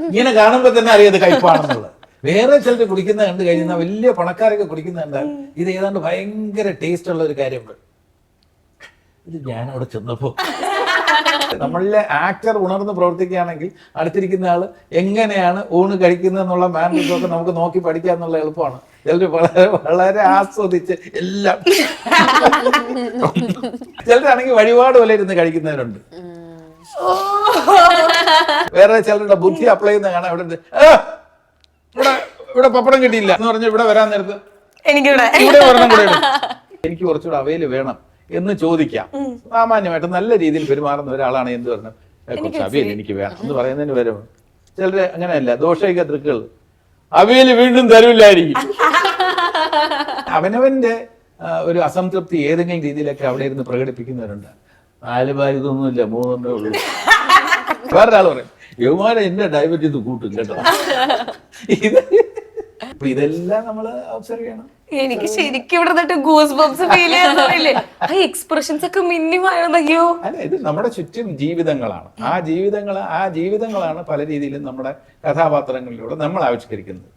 ഇങ്ങനെ കാണുമ്പോ തന്നെ അറിയാത് കയ്പാണെന്നുള്ളത്. വേറെ ചിലർ കുടിക്കുന്ന കണ്ടു കഴിഞ്ഞാൽ വലിയ പണക്കാരൊക്കെ കുടിക്കുന്ന കണ്ടാൽ ഇത് ഏതാണ്ട് ഭയങ്കര ടേസ്റ്റ് ഉള്ള ഒരു കാര്യമുണ്ട്. ഇത് ഞാൻ അവിടെ ചെന്നപ്പോ നമ്മളിലെ ആക്ടർ ഉണർന്ന് പ്രവർത്തിക്കുകയാണെങ്കിൽ അടുത്തിരിക്കുന്ന ആള് എങ്ങനെയാണ് ഊണ് കഴിക്കുന്നത് എന്നുള്ള മാനറിസമൊക്കെ നമുക്ക് നോക്കി പഠിക്കുക എന്നുള്ള എളുപ്പമാണ്. ചിലർ വളരെ വളരെ ആസ്വദിച്ച് എല്ലാം, ചിലരാണെങ്കിൽ വഴിപാട് പോലെ ഇരുന്ന് കഴിക്കുന്നവരുണ്ട്. വേറെ ചിലരുടെ ബുദ്ധി അപ്ലൈ ചെയ്യുന്ന കാണാൻ ഇവിടെ ഇവിടെ ഇവിടെ പപ്പടം കിട്ടിയില്ല എന്ന് പറഞ്ഞ് ഇവിടെ വരാൻ നേരത്ത് ഇവിടെ ഒരെണ്ണം കൂടെ ഇടും. എനിക്ക് കുറച്ചുകൂടെ അവയിൽ വേണം എന്ന് ചോദിക്കാം. സാമാന്യമായിട്ട് നല്ല രീതിയിൽ പെരുമാറുന്ന ഒരാളാണ് എന്ത് പറഞ്ഞു കുറച്ച് അവിയൽ എനിക്ക് വേണം എന്ന് പറയുന്നതിന് വരും. ചിലര് അങ്ങനെയല്ല, ദോഷൈക തൃക്കൾ അവിയൽ വീണ്ടും തരൂല്ലായിരിക്കും. അവനവന്റെ ഒരു അസംതൃപ്തി ഏതെങ്കിലും രീതിയിലൊക്കെ അവിടെ ഇരുന്ന് പ്രകടിപ്പിക്കുന്നവരുണ്ട്. 4 പാൽ ഇതൊന്നുമില്ല, 3 ഉള്ളൂ. വേറൊരാൾ പറയും യുവമാരെ എന്റെ ഡയബറ്റീസ് കൂട്ടും കേട്ടോ. ഇതെല്ലാം നമ്മൾ ഒബ്സർവ് ചെയ്യണം. എനിക്ക് ശരിക്കും ഇവിടെ നിന്നിട്ട് ഗൂസ് ബംസ് ഫീൽ ചെയ്യാറില്ലേ? ആ എക്സ്പ്രഷൻസ് ഒക്കെ മിന്നിമായോ. അല്ല, ഇത് നമ്മുടെ ചുറ്റും ജീവിതങ്ങളാണ്. ആ ജീവിതങ്ങളാണ് പല രീതിയിലും നമ്മുടെ കഥാപാത്രങ്ങളിലൂടെ നമ്മൾ ആവിഷ്കരിക്കുന്നത്.